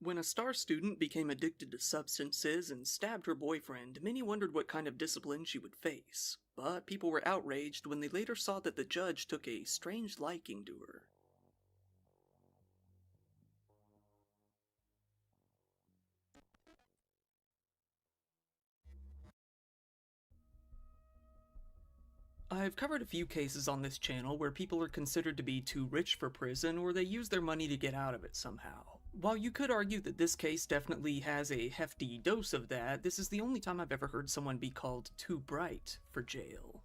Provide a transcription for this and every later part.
When a star student became addicted to substances and stabbed her boyfriend, many wondered what kind of discipline she would face. But people were outraged when they later saw that the judge took a strange liking to her. I've covered a few cases on this channel where people are considered to be too rich for prison or they use their money to get out of it somehow. While you could argue that this case definitely has a hefty dose of that, this is the only time I've ever heard someone be called too bright for jail.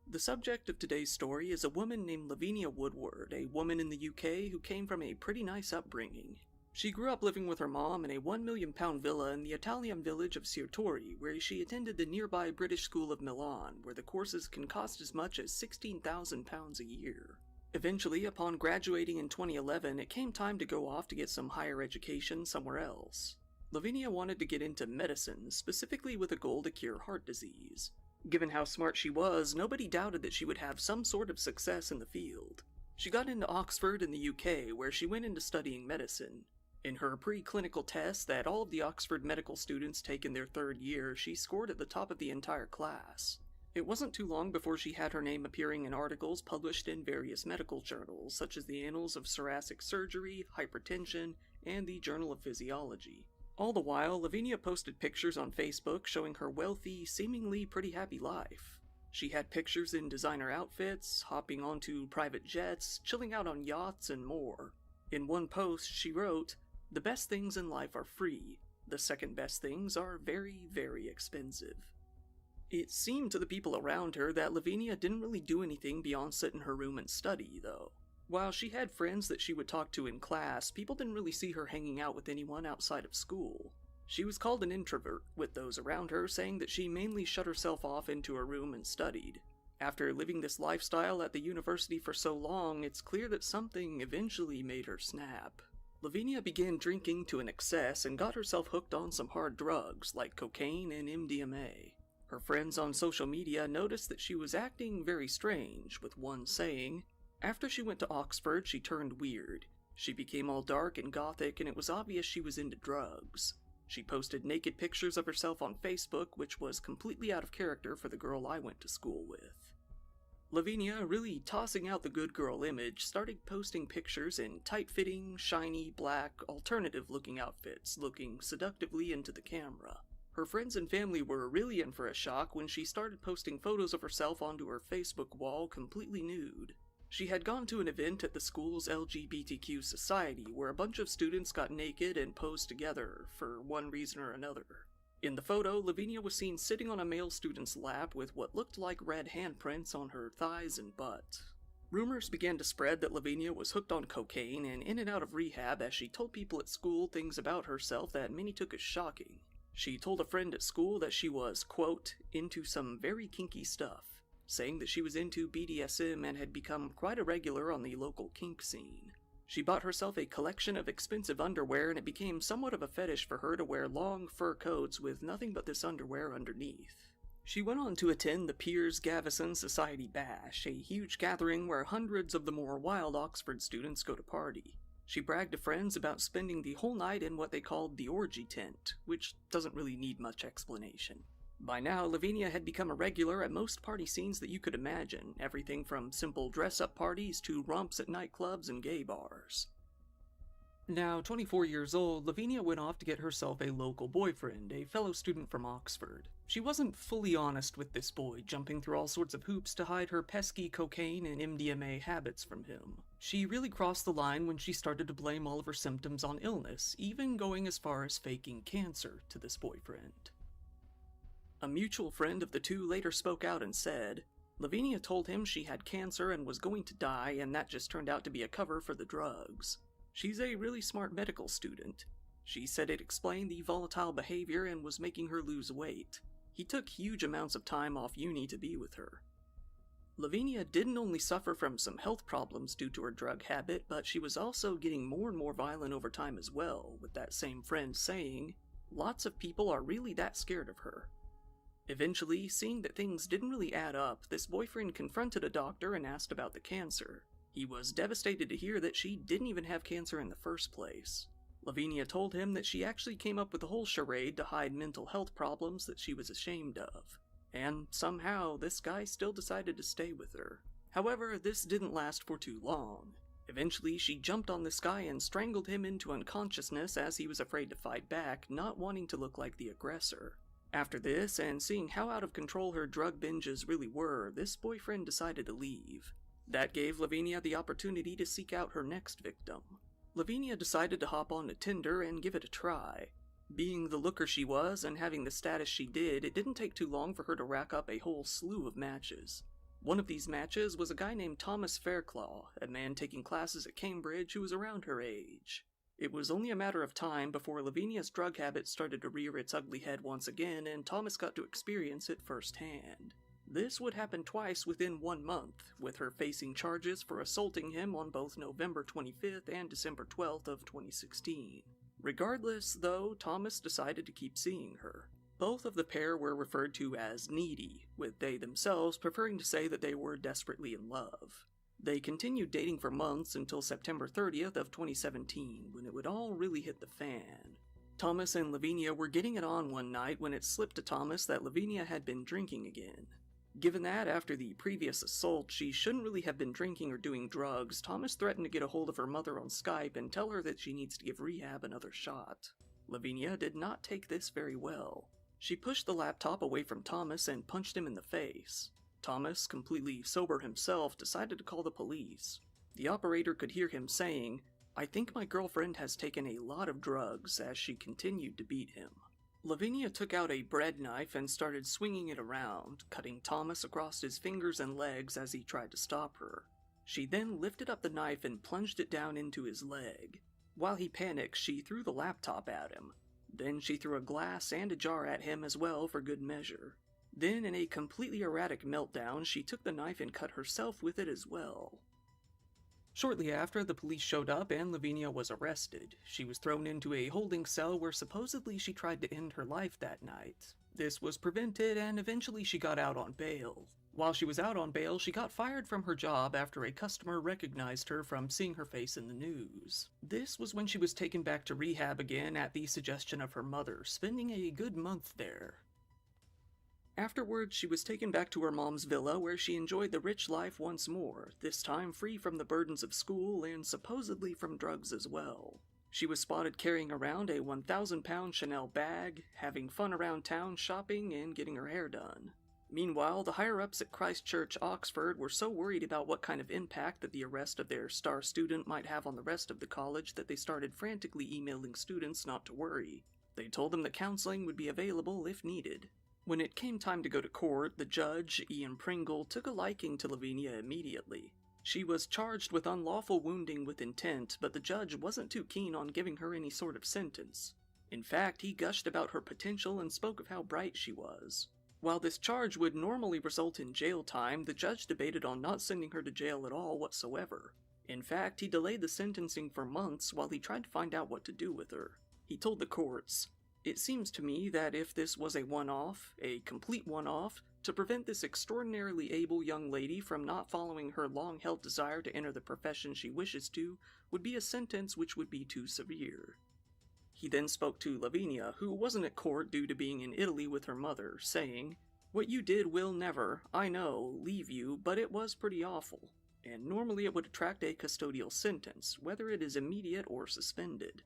The subject of today's story is a woman named Lavinia Woodward, a woman in the UK who came from a pretty nice upbringing. She grew up living with her mom in a £1 million villa in the Italian village of Sirtori, where she attended the nearby British School of Milan, where the courses can cost as much as £16,000 a year. Eventually, upon graduating in 2011, it came time to go off to get some higher education somewhere else. Lavinia wanted to get into medicine, specifically with a goal to cure heart disease. Given how smart she was, nobody doubted that she would have some sort of success in the field. She got into Oxford in the UK, where she went into studying medicine. In her pre-clinical test that all of the Oxford medical students take in their third year, she scored at the top of the entire class. It wasn't too long before she had her name appearing in articles published in various medical journals, such as the Annals of Thoracic Surgery, Hypertension, and the Journal of Physiology. All the while, Lavinia posted pictures on Facebook showing her wealthy, seemingly pretty happy life. She had pictures in designer outfits, hopping onto private jets, chilling out on yachts, and more. In one post, she wrote, "The best things in life are free. The second best things are very, very expensive." It seemed to the people around her that Lavinia didn't really do anything beyond sit in her room and study, though. While she had friends that she would talk to in class, people didn't really see her hanging out with anyone outside of school. She was called an introvert, with those around her saying that she mainly shut herself off into her room and studied. After living this lifestyle at the university for so long, it's clear that something eventually made her snap. Lavinia began drinking to an excess and got herself hooked on some hard drugs like cocaine and MDMA. Her friends on social media noticed that she was acting very strange, with one saying, "After she went to Oxford, she turned weird. She became all dark and gothic, and it was obvious she was into drugs. She posted naked pictures of herself on Facebook, which was completely out of character for the girl I went to school with." Lavinia, really tossing out the good girl image, started posting pictures in tight-fitting, shiny, black, alternative-looking outfits, looking seductively into the camera. Her friends and family were really in for a shock when she started posting photos of herself onto her Facebook wall completely nude. She had gone to an event at the school's LGBTQ society where a bunch of students got naked and posed together for one reason or another. In the photo, Lavinia was seen sitting on a male student's lap with what looked like red handprints on her thighs and butt. Rumors began to spread that Lavinia was hooked on cocaine and in and out of rehab as she told people at school things about herself that many took as shocking. She told a friend at school that she was, quote, into some very kinky stuff, saying that she was into BDSM and had become quite a regular on the local kink scene. She bought herself a collection of expensive underwear, and it became somewhat of a fetish for her to wear long fur coats with nothing but this underwear underneath. She went on to attend the Piers Gaveston Society Bash, a huge gathering where hundreds of the more wild Oxford students go to party. She bragged to friends about spending the whole night in what they called the orgy tent, which doesn't really need much explanation. By now, Lavinia had become a regular at most party scenes that you could imagine, everything from simple dress-up parties to romps at nightclubs and gay bars. Now, 24 years old, Lavinia went off to get herself a local boyfriend, a fellow student from Oxford. She wasn't fully honest with this boy, jumping through all sorts of hoops to hide her pesky cocaine and MDMA habits from him. She really crossed the line when she started to blame all of her symptoms on illness, even going as far as faking cancer to this boyfriend. A mutual friend of the two later spoke out and said, Lavinia told him she had cancer and was going to die, and that just turned out to be a cover for the drugs. She's a really smart medical student. She said it explained the volatile behavior and was making her lose weight. He took huge amounts of time off uni to be with her. Lavinia didn't only suffer from some health problems due to her drug habit, but she was also getting more and more violent over time as well, with that same friend saying, lots of people are really that scared of her. Eventually, seeing that things didn't really add up, this boyfriend confronted a doctor and asked about the cancer. He was devastated to hear that she didn't even have cancer in the first place. Lavinia told him that she actually came up with a whole charade to hide mental health problems that she was ashamed of. And somehow, this guy still decided to stay with her. However, this didn't last for too long. Eventually, she jumped on this guy and strangled him into unconsciousness as he was afraid to fight back, not wanting to look like the aggressor. After this, and seeing how out of control her drug binges really were, this boyfriend decided to leave. That gave Lavinia the opportunity to seek out her next victim. Lavinia decided to hop onto Tinder and give it a try. Being the looker she was and having the status she did, it didn't take too long for her to rack up a whole slew of matches. One of these matches was a guy named Thomas Fairclough, a man taking classes at Cambridge who was around her age. It was only a matter of time before Lavinia's drug habit started to rear its ugly head once again, and Thomas got to experience it firsthand. This would happen twice within 1 month, with her facing charges for assaulting him on both November 25th and December 12th of 2016. Regardless, though, Thomas decided to keep seeing her. Both of the pair were referred to as needy, with they themselves preferring to say that they were desperately in love. They continued dating for months until September 30th of 2017, when it would all really hit the fan. Thomas and Lavinia were getting it on one night when it slipped to Thomas that Lavinia had been drinking again. Given that, after the previous assault, she shouldn't really have been drinking or doing drugs, Thomas threatened to get a hold of her mother on Skype and tell her that she needs to give rehab another shot. Lavinia did not take this very well. She pushed the laptop away from Thomas and punched him in the face. Thomas, completely sober himself, decided to call the police. The operator could hear him saying, "I think my girlfriend has taken a lot of drugs," as she continued to beat him. Lavinia took out a bread knife and started swinging it around, cutting Thomas across his fingers and legs as he tried to stop her. She then lifted up the knife and plunged it down into his leg. While he panicked, she threw the laptop at him. Then she threw a glass and a jar at him as well for good measure. Then, in a completely erratic meltdown, she took the knife and cut herself with it as well. Shortly after, the police showed up and Lavinia was arrested. She was thrown into a holding cell where supposedly she tried to end her life that night. This was prevented and eventually she got out on bail. While she was out on bail, she got fired from her job after a customer recognized her from seeing her face in the news. This was when she was taken back to rehab again at the suggestion of her mother, spending a good month there. Afterwards, she was taken back to her mom's villa where she enjoyed the rich life once more, this time free from the burdens of school and supposedly from drugs as well. She was spotted carrying around a 1,000-pound Chanel bag, having fun around town shopping and getting her hair done. Meanwhile, the higher-ups at Christ Church, Oxford were so worried about what kind of impact that the arrest of their star student might have on the rest of the college that they started frantically emailing students not to worry. They told them that counseling would be available if needed. When it came time to go to court, the judge, Ian Pringle, took a liking to Lavinia immediately. She was charged with unlawful wounding with intent, but the judge wasn't too keen on giving her any sort of sentence. In fact, he gushed about her potential and spoke of how bright she was. While this charge would normally result in jail time, the judge debated on not sending her to jail at all whatsoever. In fact, he delayed the sentencing for months while he tried to find out what to do with her. He told the courts, "It seems to me that if this was a one-off, a complete one-off, to prevent this extraordinarily able young lady from not following her long-held desire to enter the profession she wishes to, would be a sentence which would be too severe." He then spoke to Lavinia, who wasn't at court due to being in Italy with her mother, saying, "What you did will never, I know, leave you, but it was pretty awful, and normally it would attract a custodial sentence, whether it is immediate or suspended."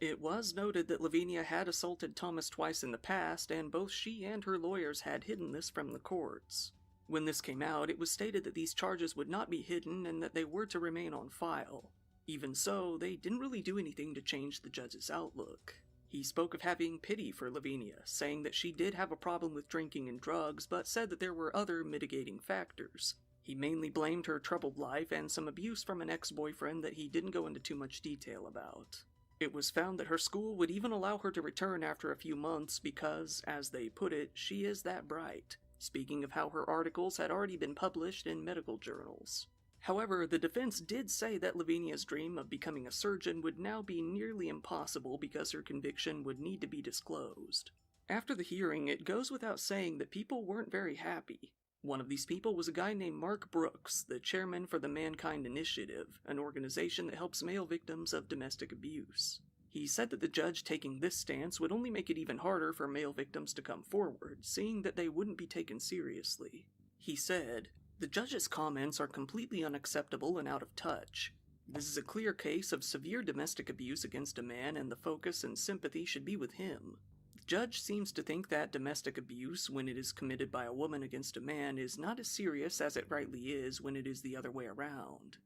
It was noted that Lavinia had assaulted Thomas twice in the past, and both she and her lawyers had hidden this from the courts. When this came out, it was stated that these charges would not be hidden and that they were to remain on file. Even so, they didn't really do anything to change the judge's outlook. He spoke of having pity for Lavinia, saying that she did have a problem with drinking and drugs, but said that there were other mitigating factors. He mainly blamed her troubled life and some abuse from an ex-boyfriend that he didn't go into too much detail about. It was found that her school would even allow her to return after a few months because, as they put it, she is that bright, speaking of how her articles had already been published in medical journals. However, the defense did say that Lavinia's dream of becoming a surgeon would now be nearly impossible because her conviction would need to be disclosed. After the hearing, it goes without saying that people weren't very happy. One of these people was a guy named Mark Brooks, the chairman for the Mankind Initiative, an organization that helps male victims of domestic abuse. He said that the judge taking this stance would only make it even harder for male victims to come forward, seeing that they wouldn't be taken seriously. He said, "The judge's comments are completely unacceptable and out of touch. This is a clear case of severe domestic abuse against a man, and the focus and sympathy should be with him. The judge seems to think that domestic abuse, when it is committed by a woman against a man, is not as serious as it rightly is when it is the other way around.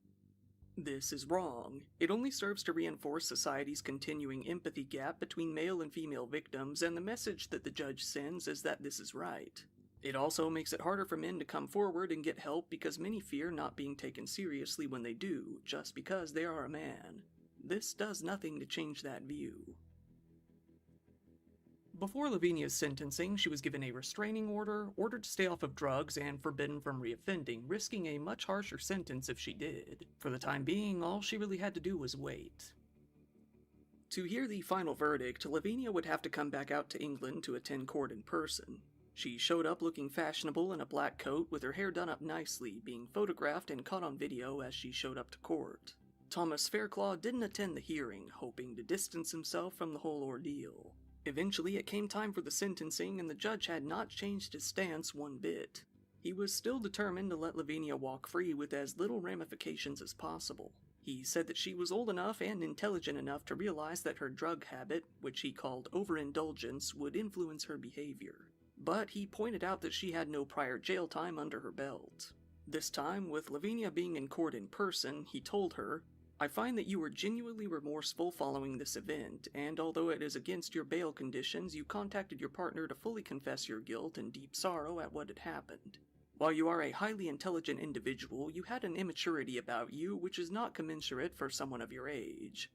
This is wrong. It only serves to reinforce society's continuing empathy gap between male and female victims, and the message that the judge sends is that this is right. It also makes it harder for men to come forward and get help because many fear not being taken seriously when they do, just because they are a man. This does nothing to change that view." Before Lavinia's sentencing, she was given a restraining order, ordered to stay off of drugs, and forbidden from reoffending, risking a much harsher sentence if she did. For the time being, all she really had to do was wait. To hear the final verdict, Lavinia would have to come back out to England to attend court in person. She showed up looking fashionable in a black coat with her hair done up nicely, being photographed and caught on video as she showed up to court. Thomas Fairclough didn't attend the hearing, hoping to distance himself from the whole ordeal. Eventually, it came time for the sentencing, and the judge had not changed his stance one bit. He was still determined to let Lavinia walk free with as little ramifications as possible. He said that she was old enough and intelligent enough to realize that her drug habit, which he called overindulgence, would influence her behavior. But he pointed out that she had no prior jail time under her belt. This time, with Lavinia being in court in person, he told her, "I find that you were genuinely remorseful following this event, and although it is against your bail conditions, you contacted your partner to fully confess your guilt and deep sorrow at what had happened. While you are a highly intelligent individual, you had an immaturity about you which is not commensurate for someone of your age."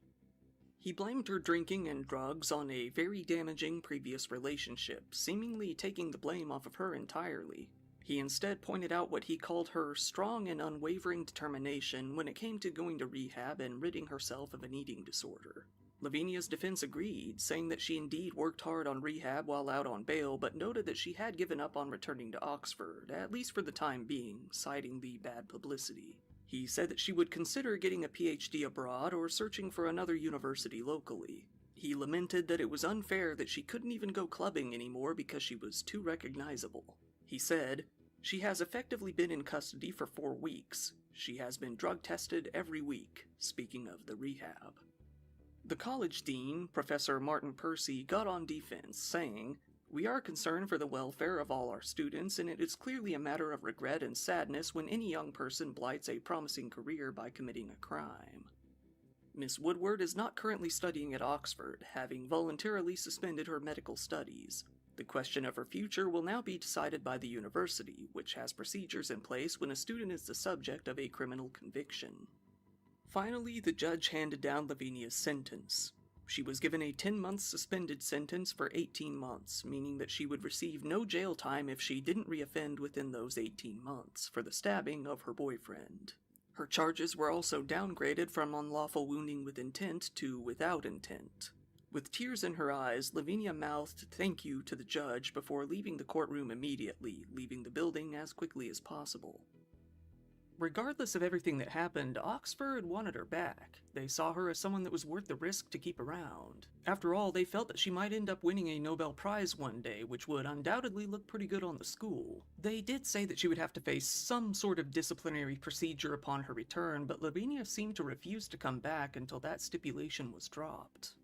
He blamed her drinking and drugs on a very damaging previous relationship, seemingly taking the blame off of her entirely. He instead pointed out what he called her strong and unwavering determination when it came to going to rehab and ridding herself of an eating disorder. Lavinia's defense agreed, saying that she indeed worked hard on rehab while out on bail, but noted that she had given up on returning to Oxford, at least for the time being, citing the bad publicity. He said that she would consider getting a PhD abroad or searching for another university locally. He lamented that it was unfair that she couldn't even go clubbing anymore because she was too recognizable. He said, "She has effectively been in custody for 4 weeks. She has been drug tested every week," speaking of the rehab. The college dean, Professor Martin Percy, got on defense, saying, "We are concerned for the welfare of all our students, and it is clearly a matter of regret and sadness when any young person blights a promising career by committing a crime." Miss Woodward is not currently studying at Oxford, having voluntarily suspended her medical studies. The question of her future will now be decided by the university, which has procedures in place when a student is the subject of a criminal conviction. Finally, the judge handed down Lavinia's sentence. She was given a 10-month suspended sentence for 18 months, meaning that she would receive no jail time if she didn't reoffend within those 18 months for the stabbing of her boyfriend. Her charges were also downgraded from unlawful wounding with intent to without intent. With tears in her eyes, Lavinia mouthed thank you to the judge before leaving the courtroom immediately, leaving the building as quickly as possible. Regardless of everything that happened, Oxford wanted her back. They saw her as someone that was worth the risk to keep around. After all, they felt that she might end up winning a Nobel Prize one day, which would undoubtedly look pretty good on the school. They did say that she would have to face some sort of disciplinary procedure upon her return, but Lavinia seemed to refuse to come back until that stipulation was dropped.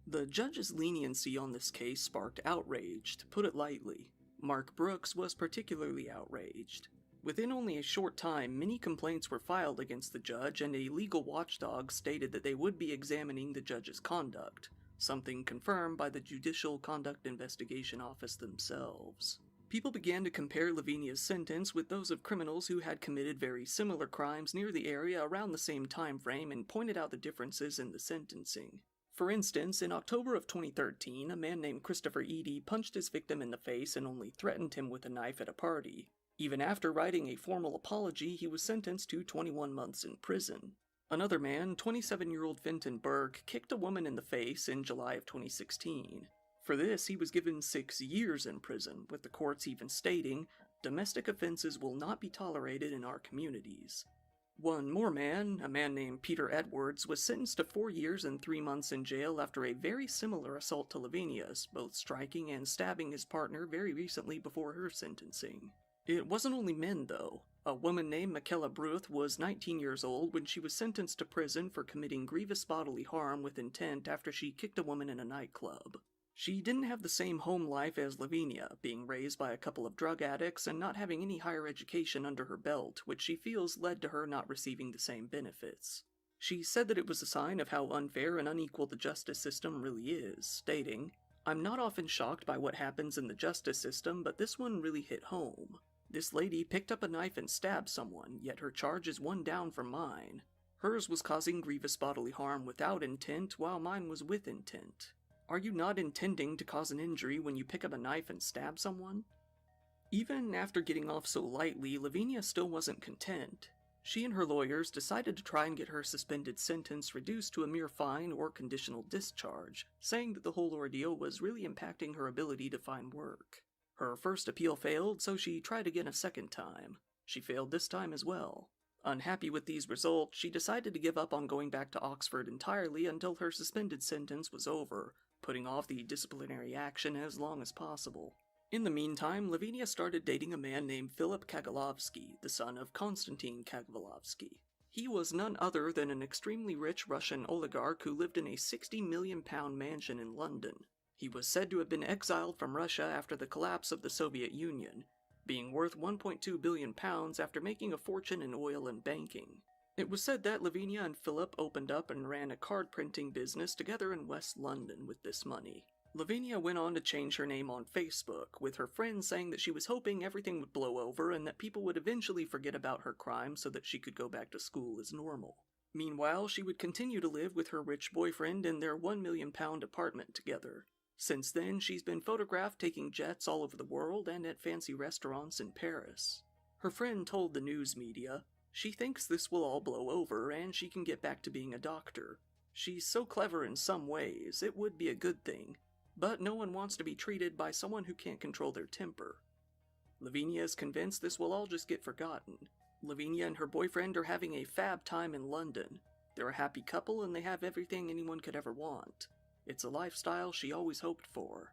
The judge's leniency on this case sparked outrage, to put it lightly. Mark Brooks was particularly outraged. Within only a short time, many complaints were filed against the judge, and a legal watchdog stated that they would be examining the judge's conduct, something confirmed by the Judicial Conduct Investigation Office themselves. People began to compare Lavinia's sentence with those of criminals who had committed very similar crimes near the area around the same time frame and pointed out the differences in the sentencing. For instance, in October of 2013, a man named Christopher Eady punched his victim in the face and only threatened him with a knife at a party. Even after writing a formal apology, he was sentenced to 21 months in prison. Another man, 27-year-old Fenton Burke, kicked a woman in the face in July of 2016. For this, he was given 6 years in prison, with the courts even stating, "Domestic offenses will not be tolerated in our communities." One more man, a man named Peter Edwards, was sentenced to 4 years and 3 months in jail after a very similar assault to Lavinia's, both striking and stabbing his partner very recently before her sentencing. It wasn't only men, though. A woman named Michaela Bruth was 19 years old when she was sentenced to prison for committing grievous bodily harm with intent after she kicked a woman in a nightclub. She didn't have the same home life as Lavinia, being raised by a couple of drug addicts and not having any higher education under her belt, which she feels led to her not receiving the same benefits. She said that it was a sign of how unfair and unequal the justice system really is, stating, "I'm not often shocked by what happens in the justice system, but this one really hit home. This lady picked up a knife and stabbed someone, yet her charge is one down from mine. Hers was causing grievous bodily harm without intent, while mine was with intent. Are you not intending to cause an injury when you pick up a knife and stab someone?" Even after getting off so lightly, Lavinia still wasn't content. She and her lawyers decided to try and get her suspended sentence reduced to a mere fine or conditional discharge, saying that the whole ordeal was really impacting her ability to find work. Her first appeal failed, so she tried again a second time. She failed this time as well. Unhappy with these results, she decided to give up on going back to Oxford entirely until her suspended sentence was over, putting off the disciplinary action as long as possible. In the meantime, Lavinia started dating a man named Philip Kagalovsky, the son of Konstantin Kagalovsky. He was none other than an extremely rich Russian oligarch who lived in a £60 million mansion in London. He was said to have been exiled from Russia after the collapse of the Soviet Union, being worth £1.2 billion after making a fortune in oil and banking. It was said that Lavinia and Philip opened up and ran a card printing business together in West London with this money. Lavinia went on to change her name on Facebook, with her friends saying that she was hoping everything would blow over and that people would eventually forget about her crime so that she could go back to school as normal. Meanwhile, she would continue to live with her rich boyfriend in their £1 million apartment together. Since then, she's been photographed taking jets all over the world and at fancy restaurants in Paris. Her friend told the news media, "She thinks this will all blow over and she can get back to being a doctor. She's so clever in some ways, it would be a good thing, but no one wants to be treated by someone who can't control their temper." Lavinia is convinced this will all just get forgotten. Lavinia and her boyfriend are having a fab time in London. They're a happy couple and they have everything anyone could ever want. It's a lifestyle she always hoped for.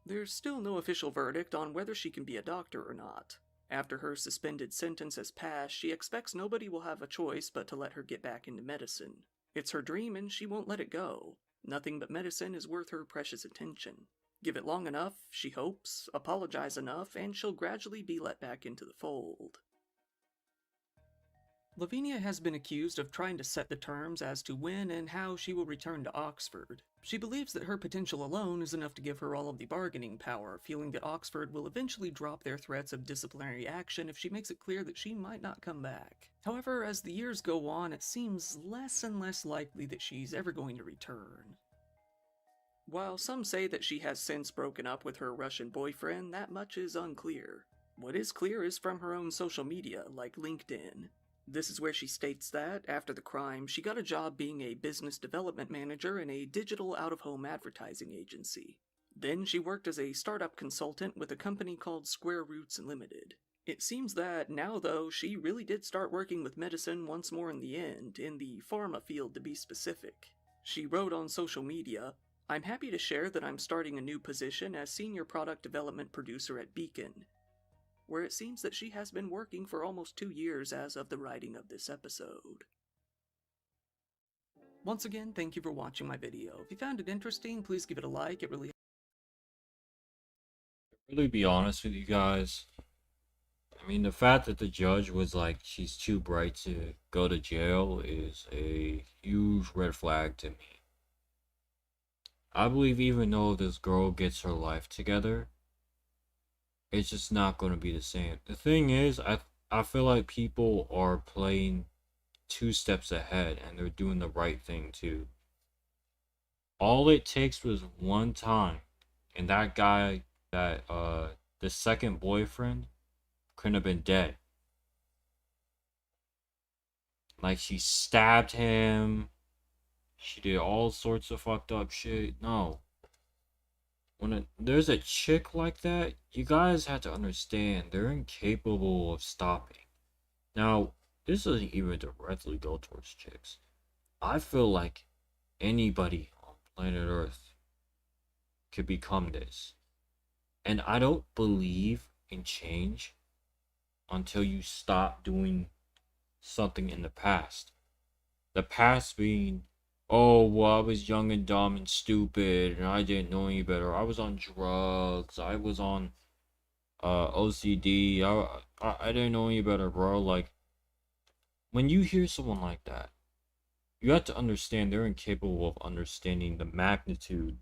There's still no official verdict on whether she can be a doctor or not. After her suspended sentence has passed, she expects nobody will have a choice but to let her get back into medicine. It's her dream and she won't let it go. Nothing but medicine is worth her precious attention. Give it long enough, she hopes, apologize enough, and she'll gradually be let back into the fold. Lavinia has been accused of trying to set the terms as to when and how she will return to Oxford. She believes that her potential alone is enough to give her all of the bargaining power, feeling that Oxford will eventually drop their threats of disciplinary action if she makes it clear that she might not come back. However, as the years go on, it seems less and less likely that she's ever going to return. While some say that she has since broken up with her Russian boyfriend, that much is unclear. What is clear is from her own social media, like LinkedIn. This is where she states that, after the crime, she got a job being a business development manager in a digital out-of-home advertising agency. Then she worked as a startup consultant with a company called Square Roots Limited. It seems that now, though, she really did start working with medicine once more in the end, in the pharma field to be specific. She wrote on social media, "I'm happy to share that I'm starting a new position as Senior Product Development Producer at Beacon," where it seems that she has been working for almost 2 years as of the writing of this episode. Once again, thank you for watching my video. If you found it interesting, please give it a like. It really Be honest with you guys. I mean, the fact that the judge was like, she's too bright to go to jail is a huge red flag to me. I believe even though this girl gets her life together, it's just not going to be the same. The thing is, I feel like people are playing 2 steps ahead and they're doing the right thing too. All it takes was one time, and that guy, the second boyfriend, couldn't have been dead. Like, she stabbed him, she did all sorts of fucked up shit. No. When there's a chick like that, you guys have to understand they're incapable of stopping. Now, this doesn't even directly go towards chicks. I feel like anybody on planet Earth could become this. And I don't believe in change until you stop doing something in the past. The past being, oh, well, I was young and dumb and stupid and I didn't know any better. I was on drugs. I was on OCD. I didn't know any better, bro. Like, when you hear someone like that, you have to understand they're incapable of understanding the magnitude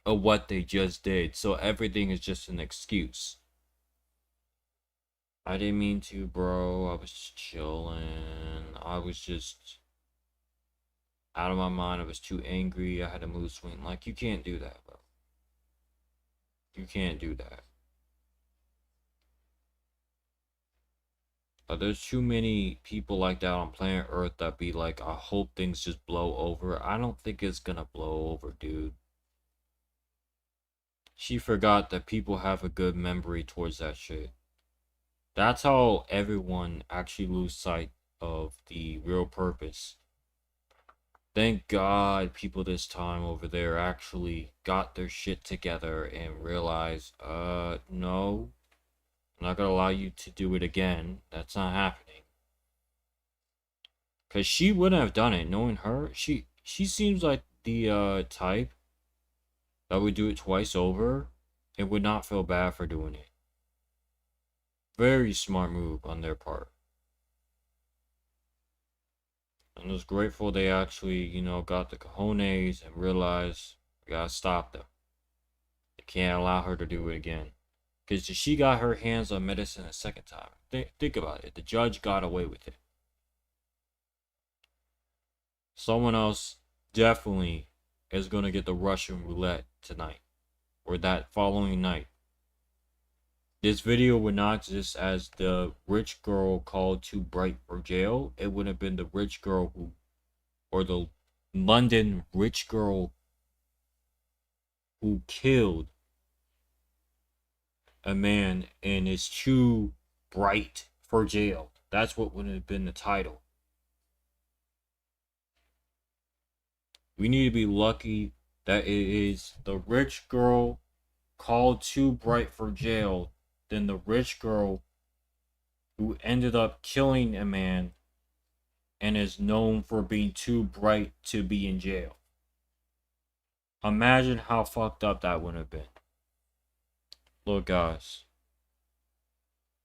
of what they just did. So everything is just an excuse. I didn't mean to, bro. I was just chilling. I was just out of my mind. I was too angry. I had a mood swing. Like, you can't do that, bro. You can't do that. There's too many people like that on planet Earth that be like, I hope things just blow over. I don't think it's gonna blow over, dude. She forgot that people have a good memory towards that shit. That's how everyone actually lose sight of the real purpose. Thank God people this time over there actually got their shit together and realized, no, I'm not gonna allow you to do it again. That's not happening. Cause she wouldn't have done it. Knowing her, she seems like the type that would do it twice over and would not feel bad for doing it. Very smart move on their part. And I was grateful they actually, got the cojones and realized we gotta stop them. They can't allow her to do it again. Because she got her hands on medicine a second time. Think about it. The judge got away with it. Someone else definitely is going to get the Russian roulette tonight. Or that following night. This video would not exist as the rich girl called too bright for jail. It would have been the rich girl who, or the London rich girl who killed a man and is too bright for jail. That's what would have been the title. We need to be lucky that it is the rich girl called too bright for jail than the rich girl who ended up killing a man and is known for being too bright to be in jail. Imagine how fucked up that would have been. Look, guys,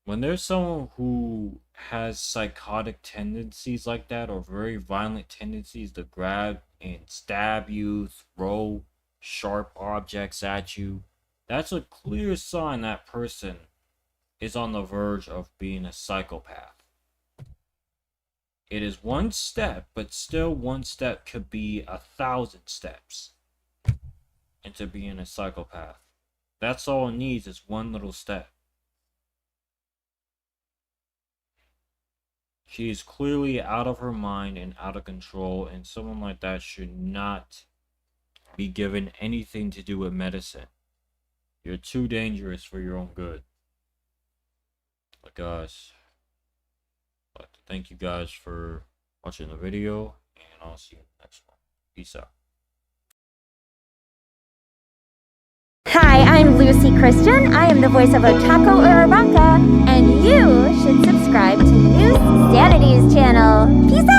when there's someone who has psychotic tendencies like that, or very violent tendencies to grab and stab you, throw sharp objects at you, that's a clear sign that person is on the verge of being a psychopath. It is one step, but still one step could be 1,000 steps into being a psychopath. That's all it needs is one little step. She is clearly out of her mind and out of control, and someone like that should not be given anything to do with medicine. You're too dangerous for your own good. But guys, I'd like to thank you guys for watching the video, and I'll see you in the next one. Peace out. Hi, I'm Lucy Christian. I am the voice of Otako Uraraka, and you should subscribe to Neusxanity's channel. Peace out!